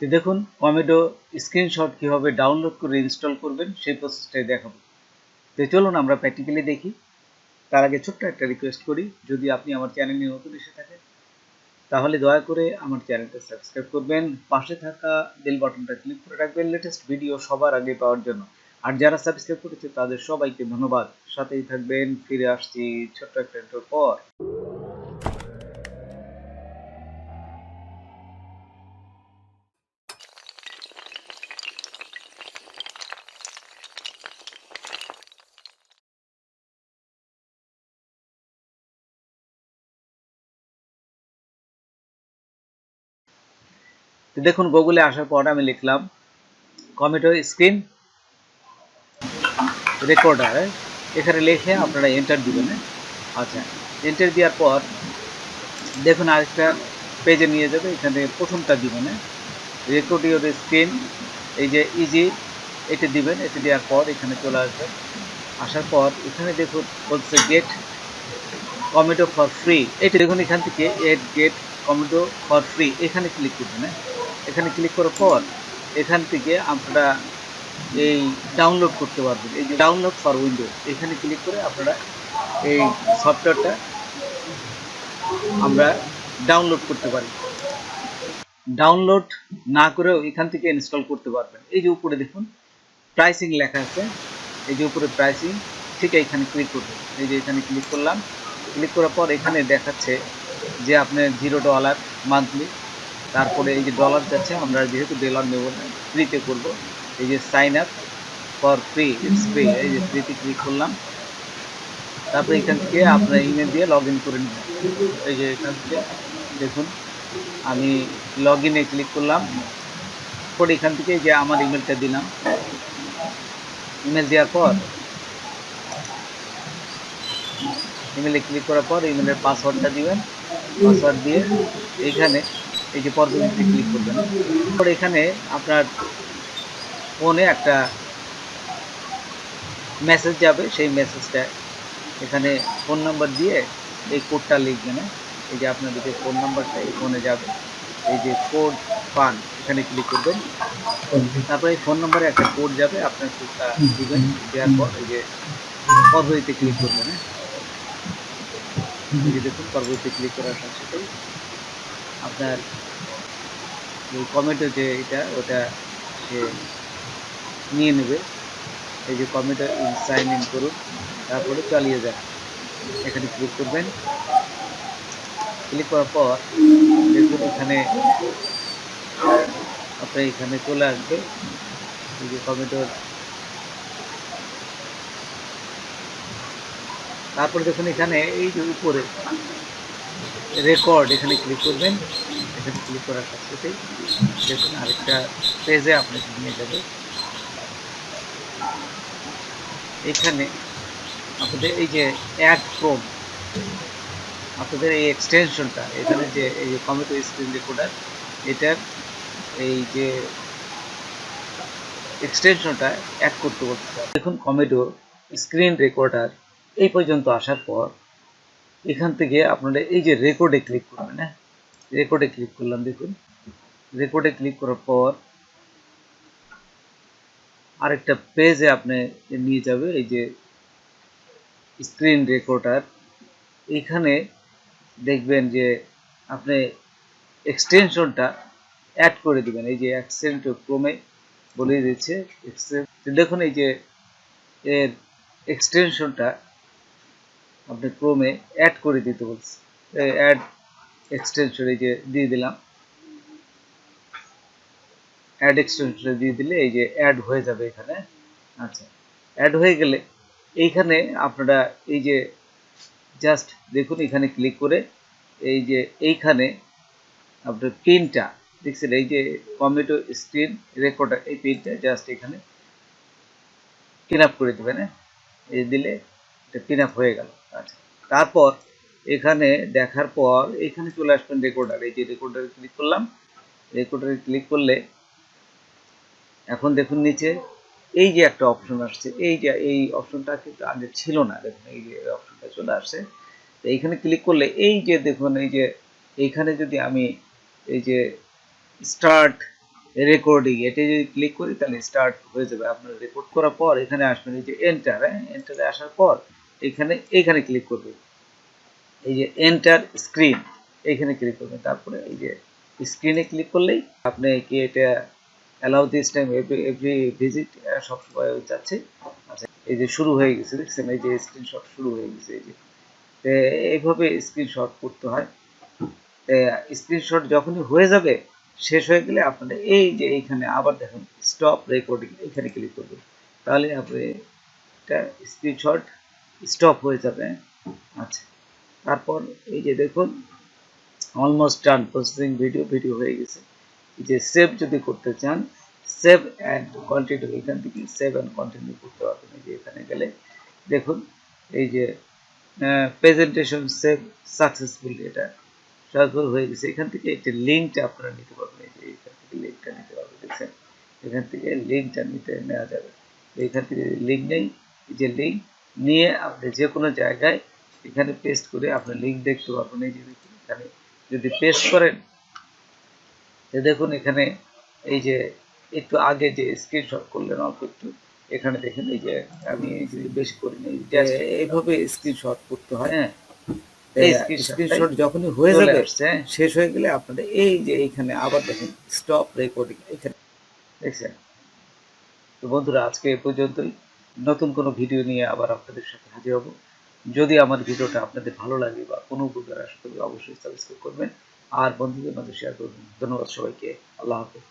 তো দেখুন কমেডো স্ক্রিনশট কিভাবে ডাউনলোড করে ইনস্টল করবেন সেই প্রসেসটাই দেখাবো। তো চলুন আমরা প্র্যাকটিক্যালি দেখি। তার আগে ছোট্ট একটা রিকোয়েস্ট করি, যদি আপনি আমার চ্যানেলে নতুন এসে থাকেন তাহলে দয়া করে আমার চ্যানেলটা সাবস্ক্রাইব করবেন, পাশে থাকা বেল বাটনটা ক্লিক করে রাখবেন লেটেস্ট ভিডিও সবার আগে পাওয়ার জন্য। আর যারা সাবস্ক্রাইব করেছে তাদের সবাইকে ধন্যবাদ। সাথেই থাকবেন, ফিরে আসছি ছোট্ট একটা ইন্ট্রোর পর। তো দেখুন গুগলে আসার পর আমি লিখলাম কমেডো স্ক্রিন রেকর্ডার, এখানে লিখে আপনারা এন্টার দিবেন। আচ্ছা, এন্টার দেওয়ার পর দেখুন আরেকটা পেজে নিয়ে যাবে, এখানে প্রথমটা দিবেন রেকর্ড ইউর স্ক্রিন, এই যে ইজি এটা দিবেন। এটা দেওয়ার পর এখানে চলে আসবেন, আসার পর এখানে দেখুন বলছে গেট কমেডো ফর ফ্রি। এটা দেখুন এখান থেকে গেট কমেডো ফর ফ্রি এখানে ক্লিক করবেন। এখানে ক্লিক করার পর এখান থেকে আপনারা এই ডাউনলোড করতে পারবেন। এই যে ডাউনলোড ফর উইন্ডোজ এখানে ক্লিক করে আপনারা এই সফটওয়্যারটা আমরা ডাউনলোড করতে পারি। ডাউনলোড না করেও এখান থেকে ইনস্টল করতে পারবেন। এই যে উপরে দেখুন প্রাইসিং লেখা আছে, এই যে উপরে প্রাইসিং, ঠিক এখানে ক্লিক করবেন। এই যে এখানে ক্লিক করলাম, ক্লিক করার পর এখানে দেখাচ্ছে যে আপনার $0 মান্থলি, তারপরে এই যে ডলার যাচ্ছে, আমরা যেহেতু ডলার নেব না ফ্রিতে করব। এই যে sign up for free, it's free, এই যে ফ্রিতে ক্লিক করলাম। তারপরে এখান থেকে আপনার ইমেল দিয়ে লগ ইন করে নেবেন। এই যে এখান থেকে দেখুন আমি লগ ইনে ক্লিক করলাম, পরে এখান থেকে যে আমার ইমেলটা দিলাম, ইমেল দেওয়ার পর ইমেলে ক্লিক করার পর ইমেলের পাসওয়ার্ডটা দিবেন। পাসওয়ার্ড দিয়ে এইখানে এই যে পরবর্তীতে ক্লিক করবেন। পরে এখানে আপনার ফোনে একটা মেসেজ যাবে, সেই মেসেজটা এখানে ফোন নাম্বার দিয়ে এই কোডটা লিখবেন। এই যে আপনাদের যে ফোন নাম্বারটা এই ফোনে যাবে, এই যে কোড পান এখানে ক্লিক করবেন। তারপরে এই ফোন নম্বরে একটা কোড যাবে, আপনার কোডটা দিবেন। দেওয়ার পর এই যে পরবর্তীতে ক্লিক করবেন। এই যে দেখুন পরবর্তীতে ক্লিক করার সাথে সাথেই আপনার এই কমেন্টে যে এটা ওটা সে নিয়ে নেবে। এই যে কমেন্টে সাইন ইন করুন, তারপরে চালিয়ে যান, এখানে ক্লিক করবেন। ক্লিক করার পর দেখুন এখানে আপনার এখানে চলে আসবে এই যে কমেন্টের, তারপরে দেখুন এখানে এই যে উপরে রেকর্ড এখানে ক্লিক করবেন। এখানে ক্লিক করার সাথে সাথেই দেখুন আরেকটা পেজে আপনাকে নিয়ে যাবে। এখানে আপনাদের এই যে অ্যাড ফ্রম, আপনাদের এই এক্সটেনশনটা এখানে যে এই যে কমেডো স্ক্রিন রেকর্ডার, এটার এই যে এক্সটেনশনটা অ্যাড করতে বলতে। দেখুন কমেডো স্ক্রিন রেকর্ডার এই পর্যন্ত আসার পর এখান থেকে আপনারা এই যে রেকর্ডে ক্লিক করবেন। রেকর্ডে ক্লিক করলাম, দেখুন রেকর্ডে ক্লিক করার পর আরেকটা পেজে আপনি নিয়ে যাবে। এই যে স্ক্রিন রেকর্ডার, এখানে দেখবেন যে আপনি এক্সটেনশনটা অ্যাড করে দিবেন। এই যে অ্যাকসেন্ট ক্রমে বলে দিচ্ছে দেখুন এই যে এর এক্সটেনশনটা আপনি ক্রমে অ্যাড করে দিতে বলছে। অ্যাড এক্সটেনশন এই যে দিয়ে দিলাম, অ্যাড এক্সটেনশন দিয়ে দিলে এই যে অ্যাড হয়ে যাবে এখানে। আচ্ছা, অ্যাড হয়ে গেলে এইখানে আপনারা এই যে জাস্ট দেখুন এখানে ক্লিক করে এই যে এইখানে আপনার পিনটা দেখছেন, এই যে কমেডো স্ক্রিন রেকর্ডার এই পিনটা জাস্ট এখানে পিন আপ করে দেবেন। এই দিলে এটা পিন আপ হয়ে গেল। আচ্ছা, তারপর এখানে দেখার পর এখানে চলে আসবেন রেকর্ডার। এই যে রেকর্ডারে ক্লিক করলাম, রেকর্ডারে ক্লিক করলে এখন দেখুন নিচে এই যে একটা অপশন আসছে, এই যে এই অপশনটা কিন্তু আগে ছিল না, দেখুন এই যে অপশনটা চলে আসছে। তো এইখানে ক্লিক করলে এই যে দেখুন এই যে এইখানে যদি আমি এই যে স্টার্ট রেকর্ডিং, এটা যদি ক্লিক করি তাহলে স্টার্ট হয়ে যাবে। আপনার রেকর্ড করার পর এখানে আসবেন এই যে এন্টার, এন্টারে আসার পর এইখানে ক্লিক করবেন, এই যে এন্টার স্ক্রিন এইখানে ক্লিক করবেন। তারপরে এই যে স্ক্রিনে ক্লিক করলেই আপনি কি এটা allow this time every visit সবসময় যাচ্ছে। আচ্ছা, এই যে শুরু হয়ে গেছে, দেখছেন এই যে স্ক্রিনশট শুরু হয়ে গেছে। এই যে এইভাবে স্ক্রিনশট করতে হয়। স্ক্রিনশট যখনই হয়ে যাবে, শেষ হয়ে গেলে আপনারা এই যে এইখানে আবার দেখুন স্টপ রেকর্ডিং, এখানে ক্লিক করবেন, তাহলে আপনি এটা স্ক্রিনশট স্টপ হয়ে যাবে। আচ্ছা, তারপর এই যে দেখুন অলমোস্ট ডান প্রসেসিং, ভিডিও হয়ে গেছে। এই যে সেভ যদি করতে চান, সেভ অ্যান্ড কন্টিনিউ, এখান থেকে সেভ অ্যান্ড কন্টিনিউ করতে পারবেন। এই যে এখানে গেলে দেখুন এই যে প্রেজেন্টেশন সেভ সাকসেসফুলি, এটা ট্রান্সফার হয়ে গেছে। এখান থেকে একটা লিঙ্কটা আপনারা নিতে পারবেন, এই যে এখান থেকে লিঙ্কটা নিতে পারবেন, দেখছেন এখান থেকে লিঙ্কটা নেওয়া যাবে। এখান থেকে লিঙ্ক নেই, এই যে লিঙ্ক নিয়ে আপনি যে কোনো জায়গায় এখানে পেস্ট করে আপনার লিঙ্ক দেখতে পারবেন। এই যে এখানে যদি পেস্ট করেন, দেখুন এখানে এই যে একটু আগে যে স্ক্রিনশট করলেন অল্প একটু, এখানে দেখেন এই যে আমি যদি বেশি করি না, এইভাবে স্ক্রিনশট করতে হয়। হ্যাঁ, এই স্ক্রিনশট যখনই হয়ে যাবে, শেষ হয়ে গেলে আপনাদের এই যে এইখানে আবার দেখেন স্টপ রেকর্ডিং, এখানে দেখছেন। তো বন্ধুরা, আজকে এই পর্যন্তই। নতুন কোনো ভিডিও নিয়ে আবার আপনাদের সাথে হাজির হব। যদি আমার ভিডিওটা আপনাদের ভালো লাগে বা কোনো উপকার আসে তবে অবশ্যই সাবস্ক্রাইব করবেন আর বন্ধুদের মাঝে শেয়ার করবেন। ধন্যবাদ সবাইকে। আল্লাহ হাফেজ।